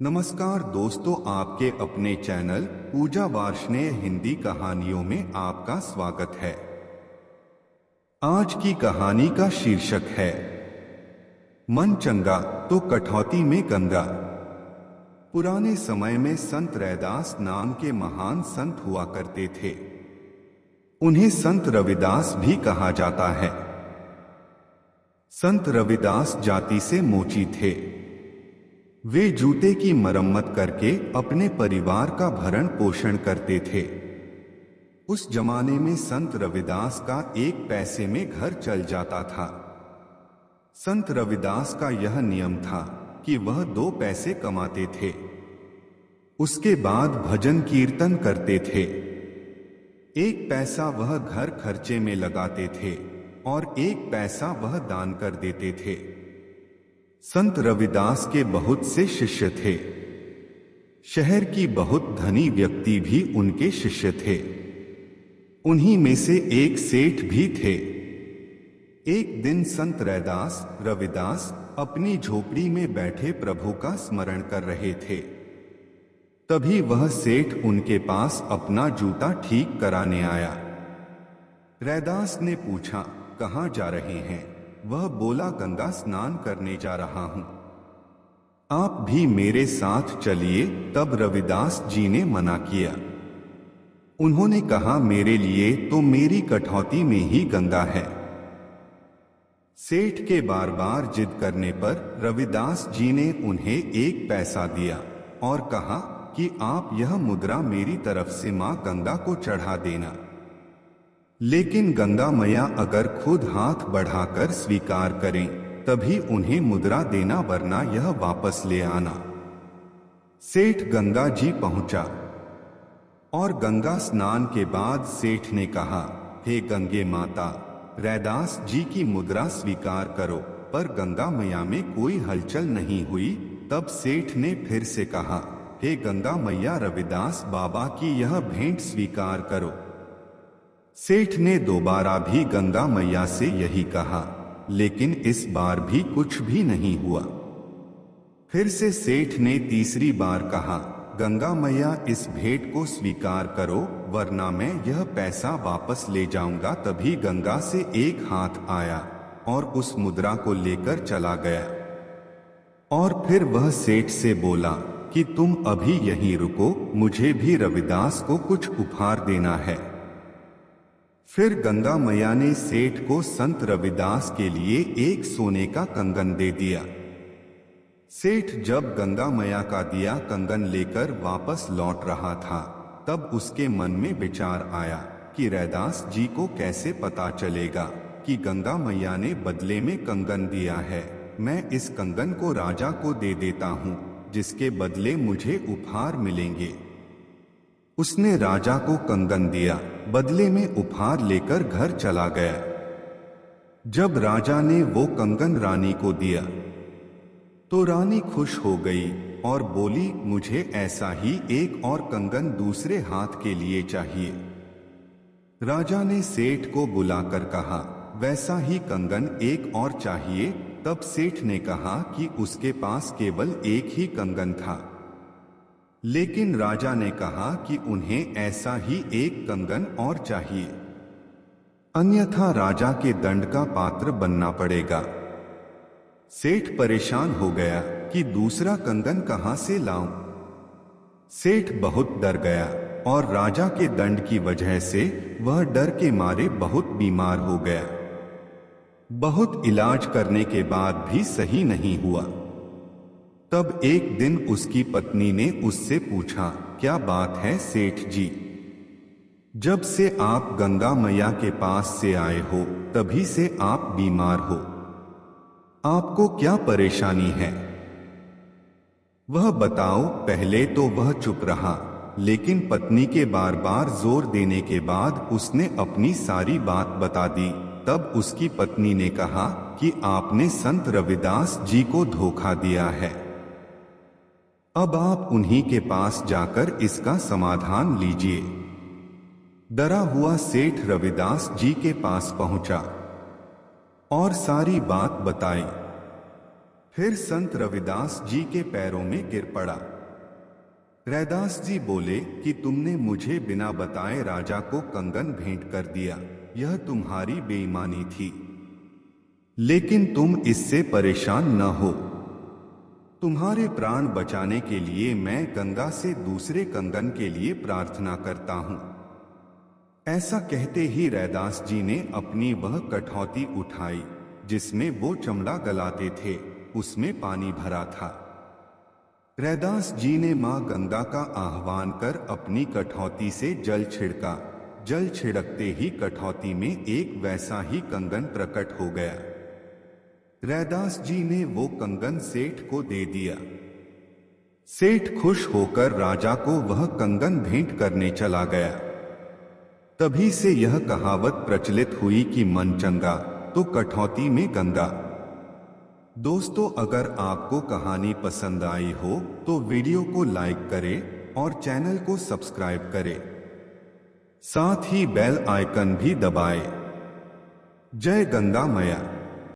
नमस्कार दोस्तों, आपके अपने चैनल पूजा वार्ष्णेय हिंदी कहानियों में आपका स्वागत है। आज की कहानी का शीर्षक है मन चंगा तो कठौती में गंगा। पुराने समय में संत रैदास नाम के महान संत हुआ करते थे। उन्हें संत रविदास भी कहा जाता है। संत रविदास जाति से मोची थे। वे जूते की मरम्मत करके अपने परिवार का भरण पोषण करते थे। उस जमाने में संत रविदास का 1 पैसे में घर चल जाता था। संत रविदास का यह नियम था कि वह 2 पैसे कमाते थे, उसके बाद भजन कीर्तन करते थे। 1 पैसा वह घर खर्चे में लगाते थे और 1 पैसा वह दान कर देते थे। संत रविदास के बहुत से शिष्य थे। शहर की बहुत धनी व्यक्ति भी उनके शिष्य थे। उन्हीं में से एक सेठ भी थे। एक दिन संत रविदास अपनी झोपड़ी में बैठे प्रभु का स्मरण कर रहे थे। तभी वह सेठ उनके पास अपना जूता ठीक कराने आया। रैदास ने पूछा, कहाँ जा रहे हैं? वह बोला, गंगा स्नान करने जा रहा हूं। आप भी मेरे साथ चलिए। तब रविदास जी ने मना किया। उन्होंने कहा, मेरे लिए तो मेरी कठौती में ही गंगा है। सेठ के बार बार जिद करने पर रविदास जी ने उन्हें 1 पैसा दिया और कहा कि आप यह मुद्रा मेरी तरफ से मां गंगा को चढ़ा देना। लेकिन गंगा मैया अगर खुद हाथ बढ़ाकर स्वीकार करें तभी उन्हें मुद्रा देना, वरना यह वापस ले आना। सेठ गंगा जी पहुंचा और गंगा स्नान के बाद सेठ ने कहा, हे गंगे माता, रैदास जी की मुद्रा स्वीकार करो। पर गंगा मैया में कोई हलचल नहीं हुई। तब सेठ ने फिर से कहा, हे गंगा मैया, रविदास बाबा की यह भेंट स्वीकार करो। सेठ ने दोबारा भी गंगा मैया से यही कहा, लेकिन इस बार भी कुछ भी नहीं हुआ। फिर से सेठ ने तीसरी बार कहा, गंगा मैया, इस भेंट को स्वीकार करो, वरना मैं यह पैसा वापस ले जाऊंगा। तभी गंगा से एक हाथ आया और उस मुद्रा को लेकर चला गया। और फिर वह सेठ से बोला कि तुम अभी यहीं रुको, मुझे भी रविदास को कुछ उपहार देना है। फिर गंगा मैया ने सेठ को संत रविदास के लिए 1 सोने का कंगन दे दिया। सेठ जब गंगा मैया का दिया कंगन लेकर वापस लौट रहा था, तब उसके मन में विचार आया कि रैदास जी को कैसे पता चलेगा कि गंगा मैया ने बदले में कंगन दिया है। मैं इस कंगन को राजा को दे देता हूँ, जिसके बदले मुझे उपहार मिलेंगे। उसने राजा को कंगन दिया, बदले में उपहार लेकर घर चला गया। जब राजा ने वो कंगन रानी को दिया तो रानी खुश हो गई और बोली, मुझे ऐसा ही एक और कंगन दूसरे हाथ के लिए चाहिए। राजा ने सेठ को बुलाकर कहा, वैसा ही कंगन एक और चाहिए। तब सेठ ने कहा कि उसके पास केवल एक ही कंगन था। लेकिन राजा ने कहा कि उन्हें ऐसा ही एक कंगन और चाहिए, अन्यथा राजा के दंड का पात्र बनना पड़ेगा। सेठ परेशान हो गया कि दूसरा कंगन कहां से लाऊं। सेठ बहुत डर गया और राजा के दंड की वजह से वह डर के मारे बहुत बीमार हो गया। बहुत इलाज करने के बाद भी सही नहीं हुआ। तब एक दिन उसकी पत्नी ने उससे पूछा, क्या बात है सेठ जी? जब से आप गंगा मैया के पास से आए हो तभी से आप बीमार हो। आपको क्या परेशानी है? वह बताओ। पहले तो वह चुप रहा, लेकिन पत्नी के बार बार जोर देने के बाद उसने अपनी सारी बात बता दी। तब उसकी पत्नी ने कहा कि आपने संत रविदास जी को धोखा दिया है। अब आप उन्हीं के पास जाकर इसका समाधान लीजिए। डरा हुआ सेठ रविदास जी के पास पहुंचा और सारी बात बताई। फिर संत रविदास जी के पैरों में गिर पड़ा। रैदास जी बोले कि तुमने मुझे बिना बताए राजा को कंगन भेंट कर दिया, यह तुम्हारी बेईमानी थी। लेकिन तुम इससे परेशान न हो। तुम्हारे प्राण बचाने के लिए मैं गंगा से दूसरे कंगन के लिए प्रार्थना करता हूं। ऐसा कहते ही रैदास जी ने अपनी वह कठौती उठाई जिसमें वो चमड़ा गलाते थे, उसमें पानी भरा था। रैदास जी ने मां गंगा का आह्वान कर अपनी कठौती से जल छिड़का। जल छिड़कते ही कठौती में एक वैसा ही कंगन प्रकट हो गया। रैदास जी ने वो कंगन सेठ को दे दिया। सेठ खुश होकर राजा को वह कंगन भेंट करने चला गया। तभी से यह कहावत प्रचलित हुई कि मन चंगा तो कठौती में गंगा। दोस्तों, अगर आपको कहानी पसंद आई हो तो वीडियो को लाइक करें और चैनल को सब्सक्राइब करें। साथ ही बेल आइकन भी दबाएं। जय गंगा मैया।